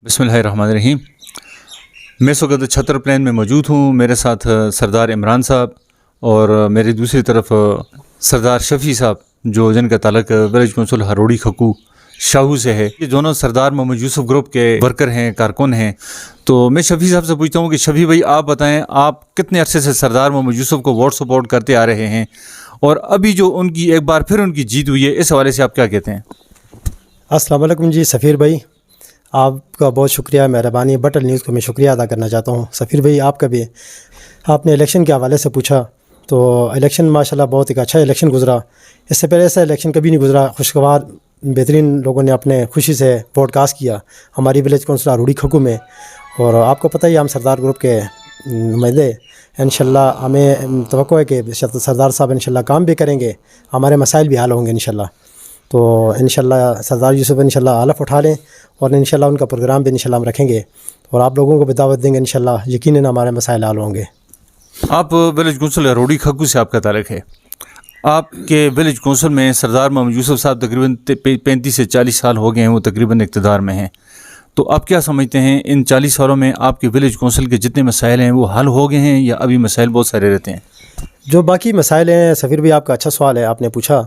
बिस्मिल्लाहिर्रहमानिर्रहीम। मैं इस वक्त छतर प्लान में मौजूद हूँ। मेरे साथ सरदार इमरान साहब और मेरी दूसरी तरफ सरदार शफ़ी साहब, जो जिनका ताल्लुक विलेज कौंसिल हरोड़ी खक्कू शाहू से है। ये दोनों सरदार मोहम्मद यूसुफ ग्रुप के वर्कर हैं, कारकुन हैं। तो मैं शफ़ी साहब से पूछता हूँ कि शफ़ी भाई, आप बताएं, आप कितने अरसे से सरदार मोहम्मद यूसुफ को वोट सपोर्ट करते आ रहे हैं, और अभी जो उनकी एक बार फिर उनकी जीत हुई है, इस हवाले से आप क्या कहते हैं? अस्सलाम वालेकुम जी सफ़ीर भाई, आपका बहुत शुक्रिया, मेहरबानी। बटल न्यूज़ को मैं शुक्रिया अदा करना चाहता हूँ। सफ़ीर भाई, आपका भी, आपने इलेक्शन के हवाले से पूछा, तो इलेक्शन माशाल्लाह बहुत एक अच्छा इलेक्शन गुज़रा। इससे पहले ऐसा इलेक्शन कभी नहीं गुज़रा। खुशगवार बेहतरीन लोगों ने अपने खुशी से वोट कास्ट किया हमारी विलेज कौंसिल हरोड़ी खक्कू में। और आपको पता ही, हम सरदार ग्रुप के नुमाइंदे, इंशाल्लाह हमें तवक्को है कि सरदार साहब इंशाल्लाह काम भी करेंगे, हमारे मसाइल भी हल होंगे इंशाल्लाह। तो इंशाल्लाह सरदार यूसुफ इंशाल्लाह हलफ उठा लें, और इंशाल्लाह उनका प्रोग्राम भी इंशाल्लाह हम रखेंगे, और आप लोगों को भी दावत देंगे। इंशाल्लाह यकीनन हमारे मसाइल हल होंगे। आप विलेज कौंसिल हरोड़ी खक्कू से आपका ताल्लुक है। आपके विलेज कौंसिल में सरदार मोहम्मद यूसुफ साहब तकरीबन 35 से 40 साल हो गए हैं, वो तकरीबन इक़्तिदार में हैं। तो आप क्या समझते हैं, इन 40 सालों में आपके विलेज कौंसिल के जितने मसाइल हैं वो हल हो गए हैं, या अभी मसाइल बहुत सारे रहते हैं? जो बाकी मसाइल हैं, सफ़ीर भाई आपका अच्छा सवाल है, आपने पूछा।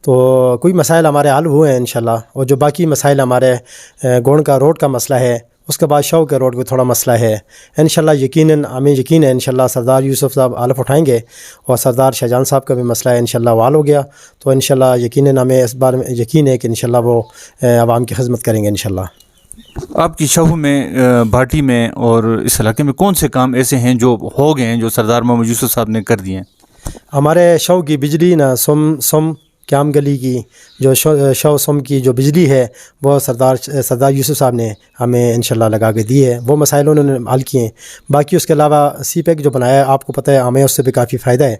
तो कोई मसाइल हमारे हल हुए हैं इंशाल्लाह, और जो बाकी मसाइल हमारे गोंड का रोड का मसला है, उसके बाद शाह के रोड का थोड़ा मसला है, इंशाल्लाह यकीनन हमें यकीन है इंशाल्लाह सरदार यूसुफ साहब हलफ उठाएंगे, और सरदार शाहजहां साहब का भी मसला है इंशाल्लाह वो हल हो गया। तो इंशाल्लाह यकीनन हमें इस बार में यकीन है कि इंशाल्लाह वो आवाम की खिदमत करेंगे इंशाल्लाह। आपकी शाहू में, भाटी में और इस इलाके में कौन से काम ऐसे हैं जो हो गए हैं, जो सरदार मोहम्मद यूसुफ साहब ने कर दिए हैं? हमारे शाह की बिजली ना सोम क्याम गली की जो शाह सोम की जो बिजली है, वो सरदार यूसुफ साहब ने हमें इंशाल्लाह लगा के दी है। वो मसाइल उन्होंने हल किए हैं। बाकी उसके अलावा सी पैक जो बनाया है, आपको पता है, हमें उससे भी काफ़ी फ़ायदा है।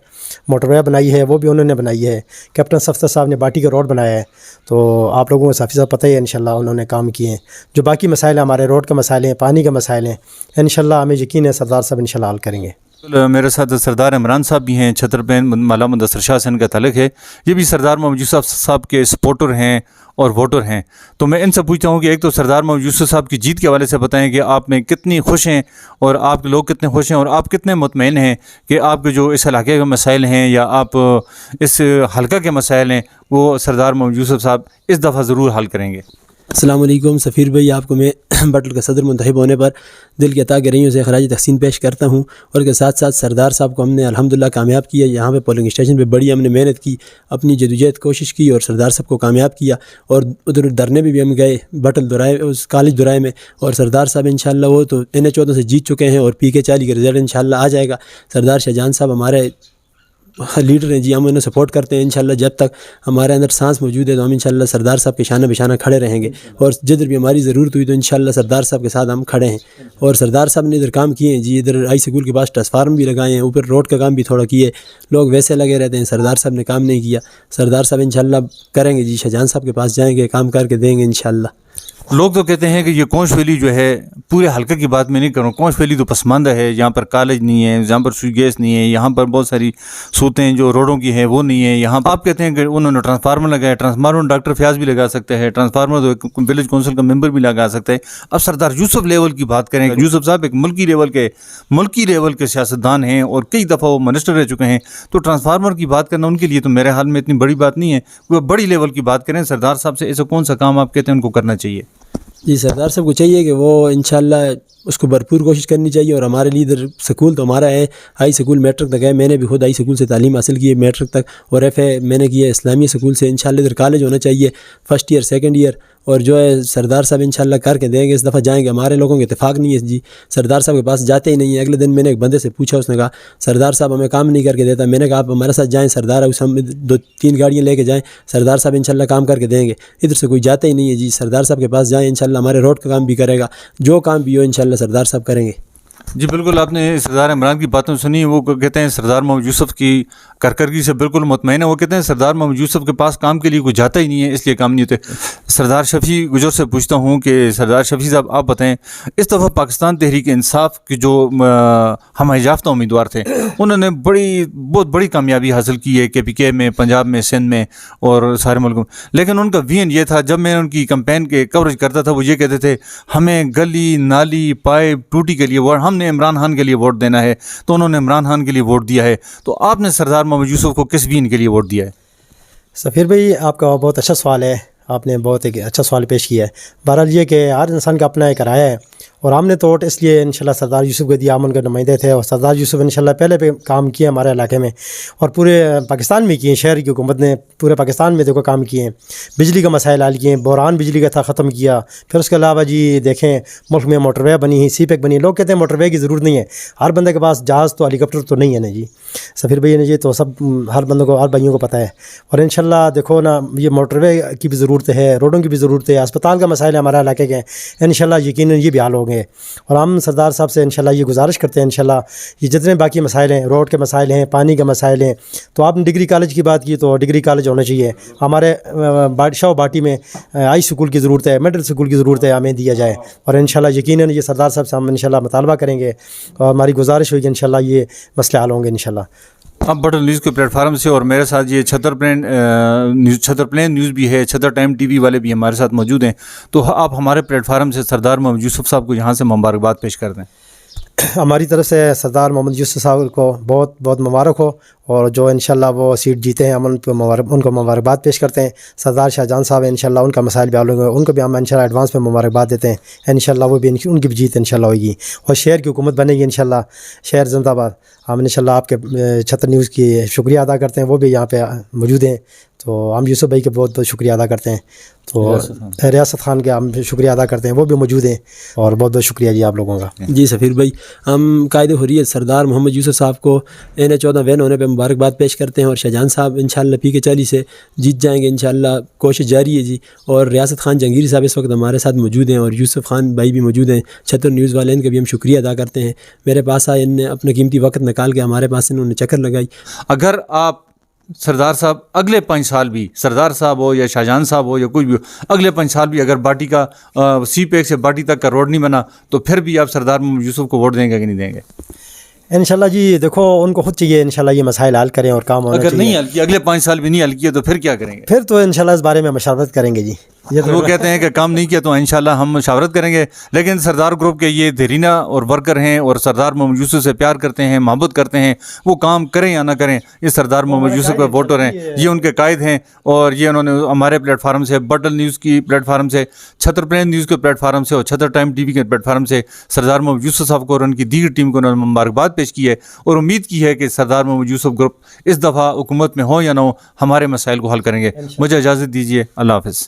मोटरवे बनाई है, वो भी उन्होंने बनाई है। कैप्टन सफ्तर साहब ने बाटी का रोड बनाया है। तो आप लोगों को साफ़ी साहब पता ही है, इंशाल्लाह उन्होंने काम किए हैं। जो बाकी मसाइल हमारे रोड का मसाइल हैं, पानी का मसाइल हैं, इंशाल्लाह हमें यकीन है सरदार साहब इंशाल्लाह हल करेंगे। मेरे साथ सरदार इमरान साहब भी हैं। छतर प्लान माला मुदस्सर शाह से इनका ताल्लुक है। ये भी सरदार मोहम्मद यूसुफ साहब के सपोर्टर हैं और वोटर हैं। तो मैं इनसे पूछता हूँ कि एक तो सरदार मोहम्मद यूसुफ साहब की जीत के हवाले से बताएं कि आप में कितनी खुश हैं, और आपके लोग कितने खुश हैं, और आप कितने मुतमईन हैं कि आपके जो इस इलाके के मसाइल हैं, या आप इस हल्का के मसाइल हैं, वो सरदार मोहम्मद यूसुफ साहब इस दफ़ा ज़रूर हल करेंगे। अस्सलाम वालेकुम सफ़ीर भाई, आपको मैं बटल का सदर मुंतखब होने पर दिल की अता गरीयों से खराज तहसीन पेश करता हूँ। और के साथ साथ सरदार साहब को हमने अल्हम्दुलिल्लाह कामयाब किया। यहाँ पे पोलिंग स्टेशन पे बड़ी हमने मेहनत की, अपनी जदोजहद कोशिश की, और सरदार साहब को कामयाब किया। और उधर धरने में भी हम गए, बटल दुराए, उस कॉलेज दुराए में, और सरदार साहब इंशाल्लाह वो तो NH 14 से जीत चुके हैं, और PK 40 का रिज़ल्ट इंशाल्लाह आ जाएगा। सरदार शाहजहां साहब हमारे लीडर हैं जी, हम उन्हें सपोर्ट करते हैं। इंशाल्लाह जब तक हमारे अंदर सांस मौजूद है, तो हम इंशाल्लाह सरदार साहब के शाना बिशाना खड़े रहेंगे, और जिधर भी हमारी ज़रूरत हुई तो इंशाल्लाह सरदार साहब के साथ हम खड़े हैं। और सरदार साहब ने इधर काम किए हैं जी, इधर हाई स्कूल के पास ट्रांसफार्मर भी लगाए हैं, ऊपर रोड का काम भी थोड़ा किए। लोग वैसे लगे रहते हैं, सरदार साहब ने काम नहीं किया। सरदार साहब इंशाल्लाह करेंगे जी, शाहजहां साहब के पास जाएंगे, काम करके देंगे इंशाल्लाह। लोग तो कहते हैं कि ये कोंच वैली जो है, पूरे हल्के की बात मैं नहीं करूँ, कोंच वैली तो पसमानदा है। यहाँ पर कॉलेज नहीं है, यहाँ पर सुई गैस नहीं है, यहाँ पर बहुत सारी सूतें जो रोडों की हैं वो नहीं है। यहाँ आप कहते हैं कि उन्होंने ट्रांसफार्मर लगाया। ट्रांसफार्मर डॉक्टर फयाज भी लगा सकते हैं, ट्रांसफार्मर तो विलेज काउंसिल का मेंबर भी लगा सकता है। अब सरदार यूसुफ लेवल की बात करें, यूसुफ साहब एक मुल्की लेवल के सियासतदान हैं, और कई दफ़ा वो मिनिस्टर रह चुके हैं। तो ट्रांसफार्मर की बात करना उनके लिए तो मेरे हाल में इतनी बड़ी बात नहीं है। वो बड़ी लेवल की बात करें सरदार साहब से, ऐसा कौन सा काम आप कहते हैं उनको करना चाहिए? जी, सरदार साहब को चाहिए कि वो इंशाल्लाह उसको भरपूर कोशिश करनी चाहिए। और हमारे लिए इधर स्कूल तो हमारा है, हाई स्कूल मैट्रिक तक है। मैंने भी खुद हाई स्कूल से तालीम हासिल की है, मैट्रिक तक, और FA मैंने किया इस्लामी स्कूल से। इंशाल्लाह इधर कॉलेज होना चाहिए, फर्स्ट ईयर सेकंड ईयर, और जो है सरदार साहब इंशाल्लाह करके देंगे। इस दफ़ा जाएंगे, हमारे लोगों के इत्तेफाक नहीं है जी, सरदार साहब के पास जाते ही नहीं है। अगले दिन मैंने एक बंदे से पूछा, उसने कहा सरदार साहब हमें काम नहीं करके देता। मैंने कहा आप हमारे साथ जाएँ, सरदार उस हम 2-3 गाड़ियाँ लेके जाएँ, सरदार साहब इंशाल्लाह काम करके देंगे। इधर से कोई जाते ही नहीं है जी, सरदार साहब के पास जाएँ, इंशाल्लाह हमारे रोड का काम भी करेगा, जो काम भी हो इंशाल्लाह सरदार साहब करेंगे। جی بالکل، آپ نے سردار عمران کی باتیں سنی. وہ کہتے ہیں سردار محمد یوسف کی کارکردگی سے بالکل مطمئن ہے. وہ کہتے ہیں سردار محمد یوسف کے پاس کام کے لیے کوئی جاتا ہی نہیں ہے، اس لیے کام نہیں ہوتے. سردار شفیع گجر سے پوچھتا ہوں کہ سردار شفیع صاحب آپ بتائیں، اس دفعہ پاکستان تحریک انصاف کے جو ہم یافتہ امیدوار تھے انہوں نے بہت بڑی کامیابی حاصل کی ہے KPK میں، پنجاب میں، سندھ میں اور سارے ملکوں میں. لیکن ان کا وین یہ تھا، جب میں ان کی کمپین کے کوریج کرتا تھا وہ یہ کہتے تھے ہمیں گلی نالی پائپ ٹوٹی کے لیے ووٹ، ہم نے عمران خان کے لیے ووٹ دینا ہے. تو انہوں نے عمران خان کے لیے ووٹ دیا ہے. تو آپ نے سردار محمد یوسف کو کس وین کے لیے ووٹ دیا ہے؟ سفیر بھائی آپ کا بہت اچھا سوال ہے، آپ نے بہت ایک اچھا سوال پیش کیا ہے. بہرحال یہ کہ ہر انسان کا اپنا ایک رائے ہے، اور ہم نے تو ووٹ اس لیے انشاءاللہ سردار یوسف کو دیا، ہم ان کے نمائندے تھے، اور سردار یوسف انشاءاللہ پہلے پہ کام کیے ہمارے علاقے میں اور پورے پاکستان میں کیے. شہر کی حکومت نے پورے پاکستان میں دیکھو کام کیے ہیں، بجلی کا مسائل حل کیے ہیں، بحران بجلی کا تھا ختم کیا. پھر اس کے علاوہ جی دیکھیں ملک میں موٹر وے بنی ہیں، سی پیک بنی ہے. لوگ کہتے ہیں موٹر وے کی ضرورت نہیں ہے، ہر بندے کے پاس جہاز تو ہیلی کاپٹر تو نہیں ہے نا جی. سفیر بھائی نے جی تو سب ہر بندوں کو، ہر بھائیوں کو پتہ ہے. اور انشاءاللہ دیکھو نا یہ موٹر وے کی بھی ضرورت ہے، روڈوں کی بھی ضرورت ہے، اسپتال کا مسائل ہے ہمارے علاقے کے، انشاءاللہ یقیناً یہ بھی حل ہوں گے. اور ہم سردار صاحب سے انشاءاللہ یہ گزارش کرتے ہیں انشاءاللہ یہ جتنے باقی مسائل ہیں، روڈ کے مسائل ہیں، پانی کے مسائل ہیں. تو آپ نے ڈگری کالج کی بات کی، تو ڈگری کالج ہونا چاہیے. ہمارے بادشاہ باٹی میں ہائی اسکول کی ضرورت ہے، مڈل اسکول کی ضرورت ہے، ہمیں دیا جائے. اور انشاءاللہ یقیناً یہ سردار صاحب سے ہم انشاءاللہ مطالبہ کریں گے، اور ہماری گزارش ہوگی انشاءاللہ یہ مسئلے حل ہوں گے انشاءاللہ. اب بٹل نیوز کے پلیٹ فارم سے، اور میرے ساتھ یہ چھتر پلین نیوز بھی ہے، چھتر ٹائم ٹی وی والے بھی ہمارے ساتھ موجود ہیں. تو آپ ہمارے پلیٹ فارم سے سردار محمد یوسف صاحب کو یہاں سے مبارکباد پیش کر دیں. ہماری طرف سے سردار محمد یوسف صاحب کو بہت بہت مبارک ہو، اور جو انشاءاللہ وہ سیٹ جیتے ہیں ہم ان کو مبارکباد پیش کرتے ہیں. سردار شاہجہاں صاحب انشاءاللہ ان کا مسائل بھی حل ہوں گے، ان کو بھی ہم انشاءاللہ ایڈوانس میں مبارکباد دیتے ہیں. انشاءاللہ وہ بھی ان کی بھی جیت انشاءاللہ ہوگی، اور شہر کی حکومت بنے گی انشاءاللہ. شہر زندہ باد. ہم انشاءاللہ آپ کے چھتر نیوز کی شکریہ ادا کرتے ہیں، وہ بھی یہاں پہ موجود ہیں. تو ہم یوسف بھائی کے بہت بہت شکریہ ادا کرتے ہیں. تو ریاست خان کے ہم شکریہ ادا کرتے ہیں، وہ بھی موجود ہیں. اور بہت بہت شکریہ جی آپ لوگوں کا. جی سفیر بھائی، ہم قائد حریت سردار محمد یوسف صاحب کو NH-14 وین ہونے پہ مبارکباد پیش کرتے ہیں، اور شاہجہاں صاحب انشاءاللہ PK-40 سے جیت جائیں گے انشاءاللہ. کوشش جاری ہے جی. اور ریاست خان جہانگیر صاحب اس وقت ہمارے ساتھ موجود ہیں، اور یوسف خان بھائی بھی موجود ہیں چھتر نیوز والے، ان کا بھی ہم شکریہ ادا کرتے ہیں. میرے پاس آئے، ان نے اپنا قیمتی وقت نکال کے ہمارے پاس انہوں نے چکر لگائی. اگر آپ سردار صاحب اگلے 5 سال بھی، سردار صاحب ہو یا شاہجہاں صاحب ہو یا کوئی بھی ہو، اگلے 5 سال بھی اگر باٹی کا سی پیک سے باٹی تک کا روڈ نہیں بنا، تو پھر بھی آپ سردار محمد یوسف کو ووٹ دیں گے کہ نہیں دیں گے؟ انشاءاللہ جی دیکھو ان کو خود چاہیے انشاءاللہ یہ مسائل حل کریں اور کام ہونا اگر چاہیے. نہیں حل کیا، اگلے 5 سال بھی نہیں حل کیا، تو پھر کیا کریں گے؟ پھر تو انشاءاللہ اس بارے میں مشاورت کریں گے جی. یہ تو وہ کہتے ہیں کہ کام نہیں کیا تو انشاءاللہ ہم مشاورت کریں گے. لیکن سردار گروپ کے یہ دھیرینہ اور ورکر ہیں، اور سردار محمد یوسف سے پیار کرتے ہیں، محبت کرتے ہیں. وہ کام کریں یا نہ کریں، یہ سردار محمد یوسف کے ووٹر ہیں، یہ ان کے قائد ہیں. اور یہ انہوں نے ہمارے پلیٹ فارم سے، بٹل نیوز کی پلیٹ فارم سے، چھتر پلین نیوز کے پلیٹ فارم سے، اور چھتر ٹائم ٹی وی کے پلیٹ فارم سے سردار محمد یوسف صاحب کو اور ان کی دیگر ٹیم کو انہوں نے مبارکباد پیش کی ہے، اور امید کی ہے کہ سردار محمد یوسف گروپ اس دفعہ حکومت میں ہو یا نہ ہو، ہمارے مسائل کو حل کریں گے. مجھے اجازت دیجیے. اللہ حافظ.